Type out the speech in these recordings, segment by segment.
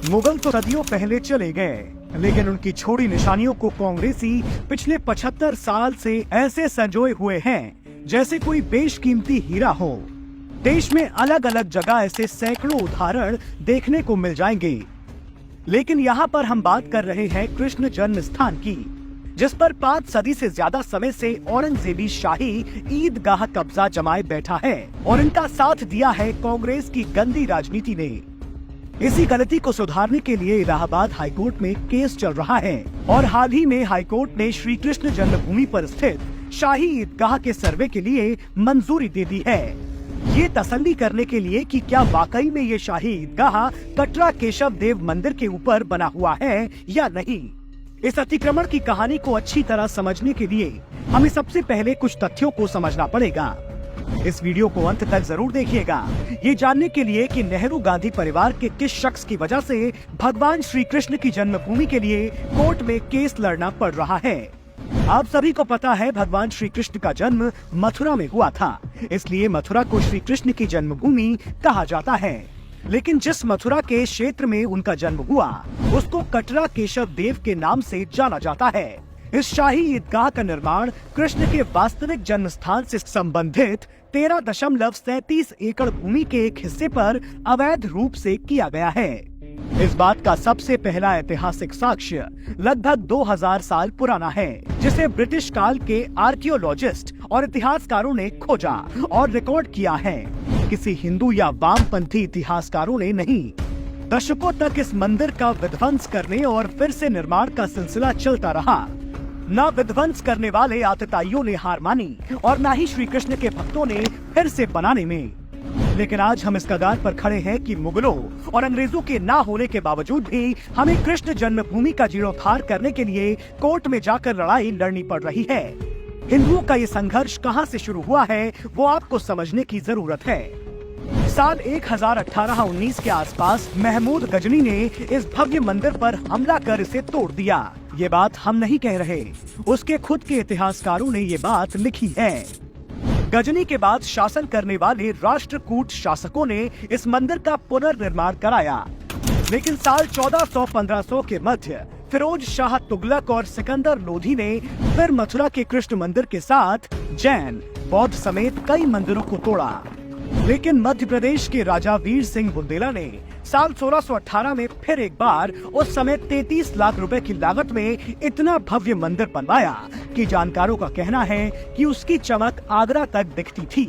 मुगल तो सदियों पहले चले गए, लेकिन उनकी छोड़ी निशानियों को कांग्रेसी पिछले 75 साल से ऐसे संजोए हुए हैं जैसे कोई बेशकीमती हीरा हो। देश में अलग अलग जगह ऐसे सैकड़ों उदाहरण देखने को मिल जाएंगे, लेकिन यहाँ पर हम बात कर रहे हैं कृष्ण जन्म स्थान की, जिस पर 5 सदी से ज्यादा समय से औरंगजेबी शाही ईदगाह कब्जा जमाए बैठा है और इनका साथ दिया है कांग्रेस की गंदी राजनीति ने। इसी गलती को सुधारने के लिए इलाहाबाद हाईकोर्ट में केस चल रहा है और हाल ही में हाईकोर्ट ने श्री कृष्ण जन्मभूमि पर स्थित शाही ईदगाह के सर्वे के लिए मंजूरी दे दी है। ये तसल्ली करने के लिए कि क्या वाकई में ये शाही ईदगाह कटरा केशव देव मंदिर के ऊपर बना हुआ है या नहीं। इस अतिक्रमण की कहानी को अच्छी तरह समझने के लिए हमें सबसे पहले कुछ तथ्यों को समझना पड़ेगा। इस वीडियो को अंत तक जरूर देखिएगा, ये जानने के लिए कि नेहरू गांधी परिवार के किस शख्स की वजह से भगवान श्री कृष्ण की जन्मभूमि के लिए कोर्ट में केस लड़ना पड़ रहा है। आप सभी को पता है भगवान श्री कृष्ण का जन्म मथुरा में हुआ था, इसलिए मथुरा को श्री कृष्ण की जन्मभूमि कहा जाता है। लेकिन जिस मथुरा के क्षेत्र में उनका जन्म हुआ उसको कटरा केशव देव के नाम से जाना जाता है। इस शाही ईदगाह का निर्माण कृष्ण के वास्तविक जन्म स्थान से संबंधित 13.37 एकड़ भूमि के एक हिस्से पर अवैध रूप से किया गया है। इस बात का सबसे पहला ऐतिहासिक साक्ष्य लगभग 2000 साल पुराना है, जिसे ब्रिटिश काल के आर्कियोलॉजिस्ट और इतिहासकारों ने खोजा और रिकॉर्ड किया है, किसी हिंदू या वामपंथी इतिहासकारों ने नहीं। दशकों तक इस मंदिर का विध्वंस करने और फिर से निर्माण का सिलसिला चलता रहा। न विध्वंस करने वाले आतताइयों ने हार मानी और न ही श्री कृष्ण के भक्तों ने फिर से बनाने में। लेकिन आज हम इस कगार पर खड़े हैं कि मुगलों और अंग्रेजों के ना होने के बावजूद भी हमें कृष्ण जन्मभूमि का जीर्णोद्धार करने के लिए कोर्ट में जाकर लड़ाई लड़नी पड़ रही है। हिंदुओं का ये संघर्ष कहां से शुरू हुआ है वो आपको समझने की जरूरत है। साल 1018-19 के आसपास महमूद गजनी ने इस भव्य मंदिर पर हमला कर इसे तोड़ दिया। ये बात हम नहीं कह रहे, उसके खुद के इतिहासकारों ने ये बात लिखी है। गजनी के बाद शासन करने वाले राष्ट्रकूट शासकों ने इस मंदिर का पुनर्निर्माण कराया, लेकिन साल 1400-1500 के मध्य फिरोज शाह तुगलक और सिकंदर लोधी ने फिर मथुरा के कृष्ण मंदिर के साथ जैन, बौद्ध समेत कई मंदिरों को तोड़ा। लेकिन मध्य प्रदेश के राजा वीर सिंह बुंदेला ने साल 1618 में फिर एक बार उस समय 33 लाख रुपए की लागत में इतना भव्य मंदिर बनवाया कि जानकारों का कहना है कि उसकी चमक आगरा तक दिखती थी।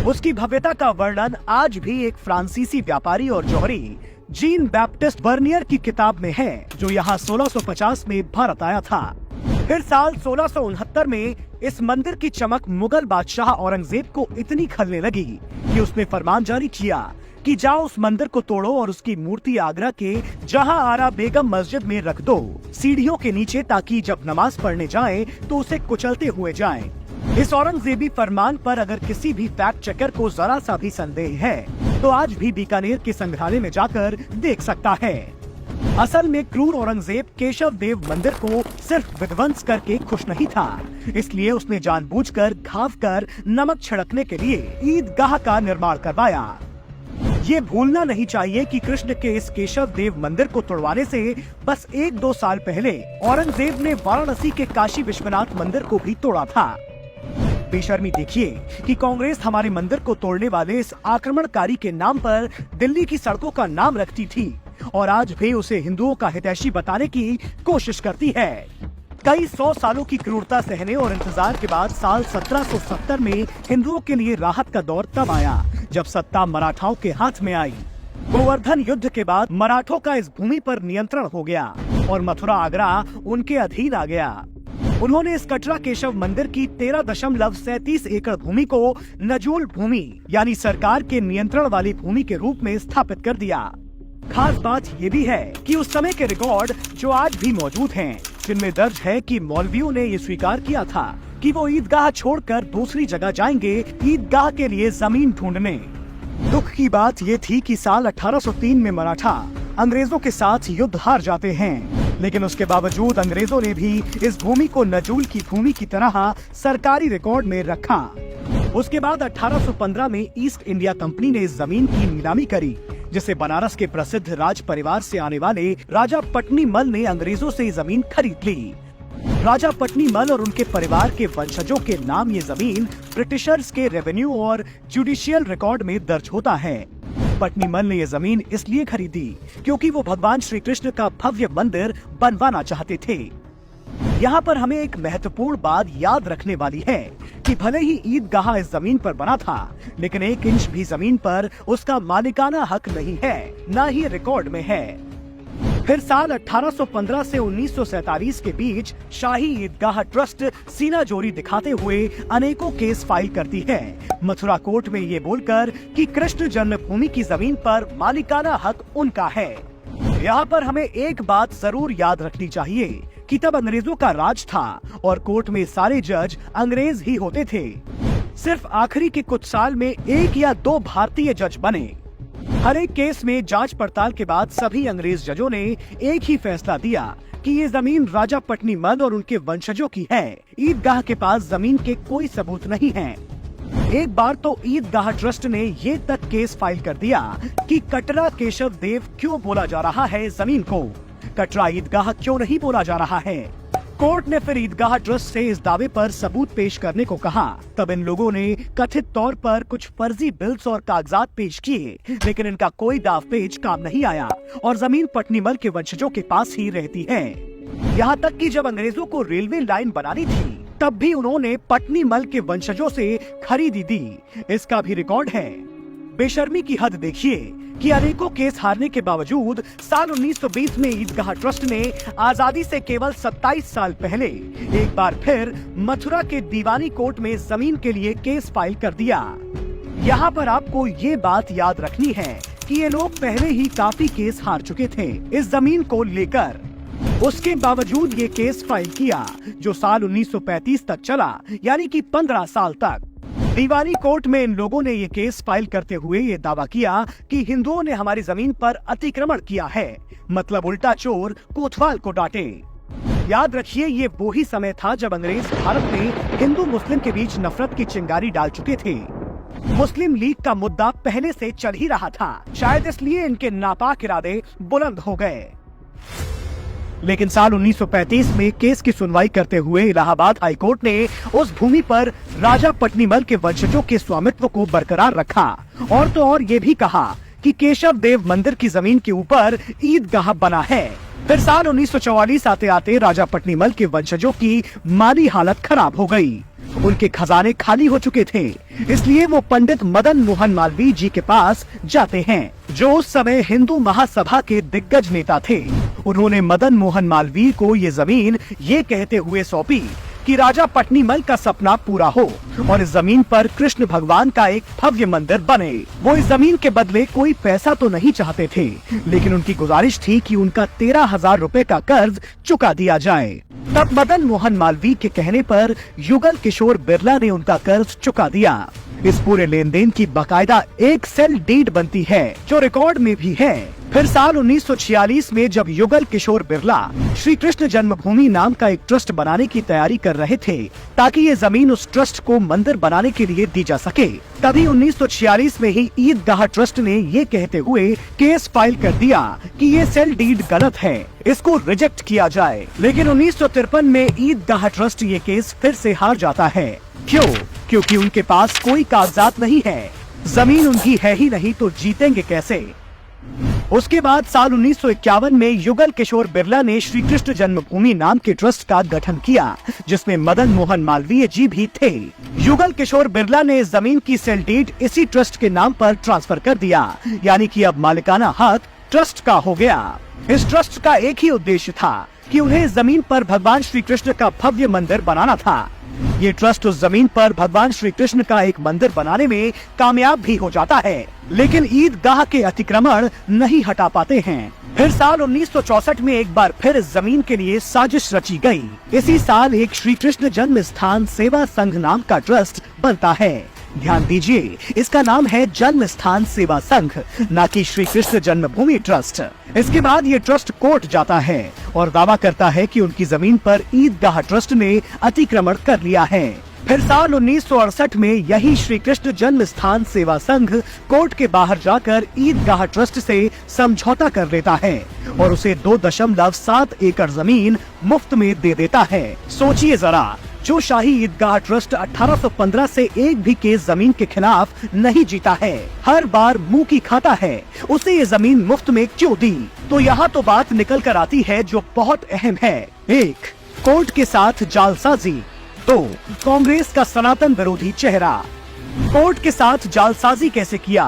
उसकी भव्यता का वर्णन आज भी एक फ्रांसीसी व्यापारी और जौहरी जीन बैप्टिस्ट बर्नियर की किताब में है, जो यहाँ 1650 में भारत आया था। फिर साल 1669 में इस मंदिर की चमक मुगल बादशाह औरंगजेब को इतनी खलने लगी कि उसने फरमान जारी किया कि जाओ उस मंदिर को तोड़ो और उसकी मूर्ति आगरा के जहां आरा बेगम मस्जिद में रख दो, सीढ़ियों के नीचे, ताकि जब नमाज पढ़ने जाएं तो उसे कुचलते हुए जाएं। इस औरंगजेबी फरमान पर अगर किसी भी फैक्ट चेकर को जरा सा भी संदेह है तो आज भी बीकानेर के संग्रहालय में जाकर देख सकता है। असल में क्रूर औरंगजेब केशव देव मंदिर को सिर्फ विध्वंस करके खुश नहीं था, इसलिए उसने जानबूझकर घाव कर नमक छिड़कने के लिए ईदगाह का निर्माण करवाया। ये भूलना नहीं चाहिए कि कृष्ण के इस केशव देव मंदिर को तोड़वाने से बस 1-2 साल पहले औरंगजेब ने वाराणसी के काशी विश्वनाथ मंदिर को भी तोड़ा था। बेशर्मी देखिए कि कांग्रेस हमारे मंदिर को तोड़ने वाले इस आक्रमणकारी के नाम पर दिल्ली की सड़कों का नाम रखती थी और आज भी उसे हिंदुओं का हितैषी बताने की कोशिश करती है। कई 100 सालों की क्रूरता सहने और इंतजार के बाद साल 1770 में हिंदुओं के लिए राहत का दौर तब आया जब सत्ता मराठाओं के हाथ में आई। गोवर्धन युद्ध के बाद मराठों का इस भूमि पर नियंत्रण हो गया और मथुरा आगरा उनके अधीन आ गया। उन्होंने इस कटरा केशव मंदिर की 13.37 एकड़ भूमि को नजूल भूमि यानी सरकार के नियंत्रण वाली भूमि के रूप में स्थापित कर दिया। खास बात ये भी है कि उस समय के रिकॉर्ड जो आज भी मौजूद हैं, जिनमें दर्ज है कि मौलवियों ने ये स्वीकार किया था कि वो ईदगाह छोड़कर दूसरी जगह जाएंगे ईदगाह के लिए जमीन ढूंढने। दुख की बात ये थी कि साल 1803 में मराठा अंग्रेजों के साथ युद्ध हार जाते हैं, लेकिन उसके बावजूद अंग्रेजों ने भी इस भूमि को नजूल की भूमि की तरह सरकारी रिकॉर्ड में रखा। उसके बाद 1815 में ईस्ट इंडिया कंपनी ने इस जमीन की नीलामी करी, जिसे बनारस के प्रसिद्ध राज परिवार से आने वाले राजा पटनीमल ने अंग्रेजों से जमीन खरीद ली। राजा पटनीमल और उनके परिवार के वंशजों के नाम ये जमीन ब्रिटिशर्स के रेवेन्यू और जुडिशियल रिकॉर्ड में दर्ज होता है। पटनीमल ने ये जमीन इसलिए खरीदी क्योंकि वो भगवान श्री कृष्ण का भव्य मंदिर बनवाना चाहते थे। यहाँ पर हमें एक महत्वपूर्ण बात याद रखने वाली है कि भले ही ईदगाह इस जमीन पर बना था, लेकिन 1 इंच भी जमीन पर उसका मालिकाना हक नहीं है, न ही रिकॉर्ड में है। फिर साल 1815 से 1947 के बीच शाही ईदगाह ट्रस्ट सीना जोरी दिखाते हुए अनेकों केस फाइल करती है, मथुरा कोर्ट में ये बोलकर कि कृष्ण जन्मभूमि की जमीन पर मालिकाना हक उनका है। यहाँ पर हमें एक बात जरूर याद रखनी चाहिए कि तब अंग्रेजों का राज था और कोर्ट में सारे जज अंग्रेज ही होते थे। सिर्फ आखिरी के कुछ साल में 1 या 2 भारतीय जज बने। हर एक केस में जांच पड़ताल के बाद सभी अंग्रेज जजों ने एक ही फैसला दिया कि ये जमीन राजा पटनीमल और उनके वंशजों की है। ईदगाह के पास जमीन के कोई सबूत नहीं है। एक बार तो ईदगाह ट्रस्ट ने ये तक केस फाइल कर दिया कि कटरा केशव देव क्यों बोला जा रहा है जमीन को, कटरा ईदगाह क्यों नहीं बोला जा रहा है। कोर्ट ने फिर ईदगाह ट्रस्ट से इस दावे पर सबूत पेश करने को कहा। तब इन लोगों ने कथित तौर पर कुछ फर्जी बिल्स और कागजात पेश किए, लेकिन इनका कोई दाव पेच काम नहीं आया और जमीन पटनीमल के वंशजों के पास ही रहती है। यहाँ तक कि जब अंग्रेजों को रेलवे लाइन बनानी थी, तब भी उन्होंने पटनीमल के वंशजों से खरीदी दी। इसका भी रिकॉर्ड है। बेशर्मी की हद देखिए कि अनेकों केस हारने के बावजूद साल 1920 में ईदगाह ट्रस्ट ने आजादी से केवल 27 साल पहले एक बार फिर मथुरा के दीवानी कोर्ट में जमीन के लिए केस फाइल कर दिया। यहाँ पर आपको ये बात याद रखनी है कि ये लोग पहले ही काफी केस हार चुके थे इस जमीन को लेकर। उसके बावजूद ये केस फाइल किया जो साल 1935 तक चला, यानी कि 15 साल तक। दीवानी कोर्ट में इन लोगों ने ये केस फाइल करते हुए ये दावा किया कि हिंदुओं ने हमारी जमीन पर अतिक्रमण किया है, मतलब उल्टा चोर कोतवाल को डांटे। याद रखिए, ये वो ही समय था जब अंग्रेज भारत में हिंदू मुस्लिम के बीच नफरत की चिंगारी डाल चुके थे। मुस्लिम लीग का मुद्दा पहले से चल ही रहा था, शायद इसलिए इनके नापाक इरादे बुलंद हो गए। लेकिन साल 1935 में केस की सुनवाई करते हुए इलाहाबाद हाईकोर्ट ने उस भूमि पर राजा पटनीमल के वंशजों के स्वामित्व को बरकरार रखा और तो और ये भी कहा कि केशव देव मंदिर की जमीन के ऊपर ईदगाह बना है। फिर साल 1944 आते आते राजा पटनीमल के वंशजों की माली हालत खराब हो गई। उनके खजाने खाली हो चुके थे, इसलिए वो पंडित मदन मोहन मालवीय जी के पास जाते हैं, जो उस समय हिंदू महासभा के दिग्गज नेता थे। उन्होंने मदन मोहन मालवीय को ये जमीन ये कहते हुए सौंपी कि राजा पटनीमल का सपना पूरा हो और इस जमीन पर कृष्ण भगवान का एक भव्य मंदिर बने। वो इस जमीन के बदले कोई पैसा तो नहीं चाहते थे, लेकिन उनकी गुजारिश थी कि उनका 13,000 रुपए का कर्ज चुका दिया जाए। तब मदन मोहन मालवीय के कहने पर युगल किशोर बिरला ने उनका कर्ज चुका दिया। इस पूरे लेन देन की बाकायदा एक सेल डीड बनती है जो रिकॉर्ड में भी है। फिर साल 1946 में जब युगल किशोर बिरला श्री कृष्ण जन्मभूमि नाम का एक ट्रस्ट बनाने की तैयारी कर रहे थे ताकि ये जमीन उस ट्रस्ट को मंदिर बनाने के लिए दी जा सके, तभी 1946 में ही ईदगाह ट्रस्ट ने ये कहते हुए केस फाइल कर दिया कि ये सेल डीड गलत है, इसको रिजेक्ट किया जाए। लेकिन 1953 में ईदगाह ट्रस्ट ये केस फिर से हार जाता है। क्यों? क्योंकि उनके पास कोई कागजात नहीं है, जमीन उनकी है ही नहीं तो जीतेंगे कैसे। उसके बाद साल 1951 में युगल किशोर बिरला ने श्री कृष्ण जन्मभूमि नाम के ट्रस्ट का गठन किया, जिसमें मदन मोहन मालवीय जी भी थे। युगल किशोर बिरला ने इस जमीन की सेल डीड इसी ट्रस्ट के नाम पर ट्रांसफर कर दिया, यानी कि अब मालिकाना हक ट्रस्ट का हो गया। इस ट्रस्ट का एक ही उद्देश्य था कि उन्हें इस जमीन पर भगवान श्री कृष्ण का भव्य मंदिर बनाना था। ये ट्रस्ट उस जमीन पर भगवान श्री कृष्ण का एक मंदिर बनाने में कामयाब भी हो जाता है, लेकिन ईदगाह के अतिक्रमण नहीं हटा पाते हैं। फिर साल 1964 में एक बार फिर इस जमीन के लिए साजिश रची गई। इसी साल एक श्री कृष्ण जन्म स्थान सेवा संघ नाम का ट्रस्ट बनता है। ध्यान दीजिए, इसका नाम है जन्म स्थान सेवा संघ, न कि श्री कृष्ण जन्मभूमि ट्रस्ट। इसके बाद ये ट्रस्ट कोर्ट जाता है और दावा करता है कि उनकी जमीन पर ईदगाह ट्रस्ट ने अतिक्रमण कर लिया है। फिर साल 1968 में यही श्री कृष्ण जन्म स्थान सेवा संघ कोर्ट के बाहर जाकर ईदगाह ट्रस्ट से समझौता कर लेता है और उसे 2.7 एकड़ जमीन मुफ्त में दे देता है। सोचिए जरा, जो शाही ईदगाह ट्रस्ट 1815 से एक भी केस जमीन के खिलाफ नहीं जीता है, हर बार मुंह की खाता है, उसे ये जमीन मुफ्त में क्यों दी? तो यहाँ तो बात निकल कर आती है जो बहुत अहम है। 1. कोर्ट के साथ जालसाजी। 2. कांग्रेस का सनातन विरोधी चेहरा। कोर्ट के साथ जालसाजी कैसे किया?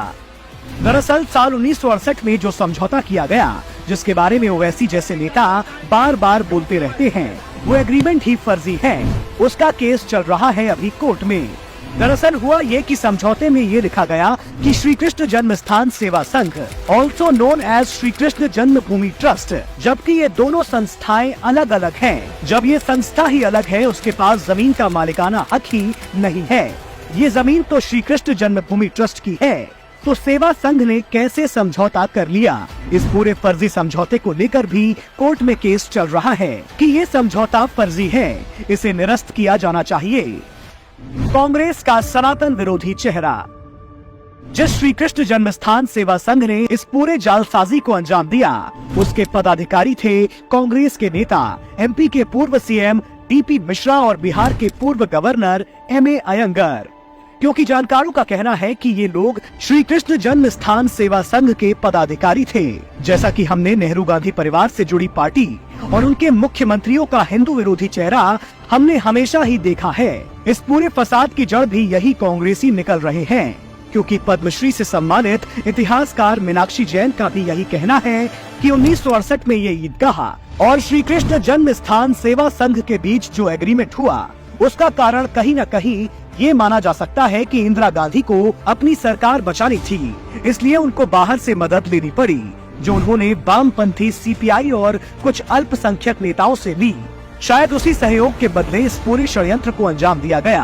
दरअसल साल 1968 में जो समझौता किया गया, जिसके बारे में ओवैसी जैसे नेता बार बार बोलते रहते हैं, वो एग्रीमेंट ही फर्जी है। उसका केस चल रहा है अभी कोर्ट में। दरअसल हुआ ये कि समझौते में ये लिखा गया कि श्री कृष्ण जन्म स्थान सेवा संघ, also known as Shri Krishna Janmabhoomi trust, जबकि ये दोनों संस्थाएं अलग अलग हैं। जब ये संस्था ही अलग है, उसके पास जमीन का मालिकाना हक ही नहीं है। ये जमीन तो श्री कृष्ण जन्मभूमि ट्रस्ट की है, तो सेवा संघ ने कैसे समझौता कर लिया? इस पूरे फर्जी समझौते को लेकर भी कोर्ट में केस चल रहा है कि ये समझौता फर्जी है, इसे निरस्त किया जाना चाहिए। कांग्रेस का सनातन विरोधी चेहरा। जिस श्री कृष्ण जन्म स्थान सेवा संघ ने इस पूरे जालसाजी को अंजाम दिया, उसके पदाधिकारी थे कांग्रेस के नेता, एमपी के पूर्व सीएम टीपी मिश्रा और बिहार के पूर्व गवर्नर एमए अयंगर। क्योंकि जानकारों का कहना है कि ये लोग श्री कृष्ण जन्म स्थान सेवा संघ के पदाधिकारी थे। जैसा कि हमने नेहरू गांधी परिवार से जुड़ी पार्टी और उनके मुख्यमंत्रियों का हिंदू विरोधी चेहरा हमने हमेशा ही देखा है। इस पूरे फसाद की जड़ भी यही कांग्रेसी निकल रहे हैं, क्योंकि पद्मश्री से सम्मानित इतिहासकार मीनाक्षी जैन का भी यही कहना है कि 1968 में ये ईदगाह और श्री कृष्ण जन्म स्थान सेवा संघ के बीच जो एग्रीमेंट हुआ, उसका कारण कहीं न कहीं ये माना जा सकता है कि इंदिरा गांधी को अपनी सरकार बचानी थी, इसलिए उनको बाहर से मदद लेनी पड़ी, जो उन्होंने वामपंथी सीपीआई और कुछ अल्पसंख्यक नेताओं से ली। शायद उसी सहयोग के बदले इस पूरे षड्यंत्र को अंजाम दिया गया।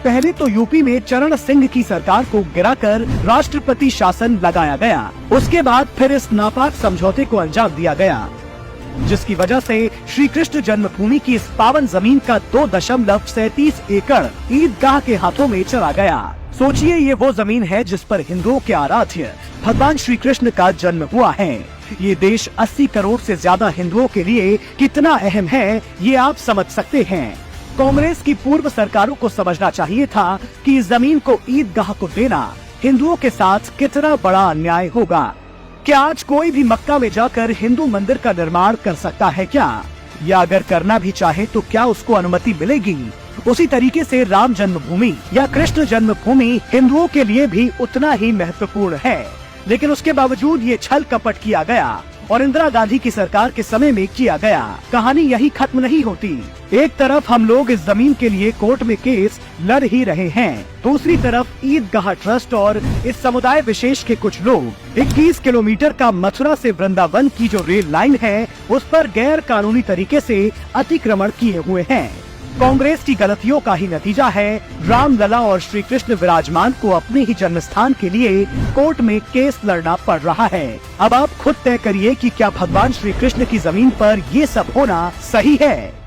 पहले तो यूपी में चरण सिंह की सरकार को गिराकर राष्ट्रपति शासन लगाया गया। उसके बाद फिर इस नापाक समझौते को अंजाम दिया गया, जिसकी वजह से श्री कृष्ण जन्मभूमि की इस पावन जमीन का 2.37 एकड़ ईदगाह के हाथों में चला गया। सोचिए, ये वो जमीन है जिस पर हिंदुओं के आराध्य भगवान श्री कृष्ण का जन्म हुआ है। ये देश 80 करोड़ से ज्यादा हिंदुओं के लिए कितना अहम है, ये आप समझ सकते हैं। कांग्रेस की पूर्व सरकारों को समझना चाहिए था कि इस जमीन को ईदगाह को देना हिंदुओं के साथ कितना बड़ा अन्याय होगा। क्या आज कोई भी मक्का में जाकर हिंदू मंदिर का निर्माण कर सकता है क्या? या अगर करना भी चाहे तो क्या उसको अनुमति मिलेगी? उसी तरीके से राम जन्मभूमि या कृष्ण जन्मभूमि हिंदुओं के लिए भी उतना ही महत्वपूर्ण है, लेकिन उसके बावजूद ये छल कपट किया गया और इंदिरा गांधी की सरकार के समय में किया गया। कहानी यही खत्म नहीं होती। एक तरफ हम लोग इस जमीन के लिए कोर्ट में केस लड़ ही रहे हैं, दूसरी तरफ ईदगाह ट्रस्ट और इस समुदाय विशेष के कुछ लोग 21 किलोमीटर का मथुरा से वृंदावन की जो रेल लाइन है, उस पर गैर कानूनी तरीके से अतिक्रमण किए हुए हैं। कांग्रेस की गलतियों का ही नतीजा है रामलला और श्री कृष्ण विराजमान को अपने ही जन्म स्थान के लिए कोर्ट में केस लड़ना पड़ रहा है। अब आप खुद तय करिए कि क्या भगवान श्री कृष्ण की जमीन पर ये सब होना सही है।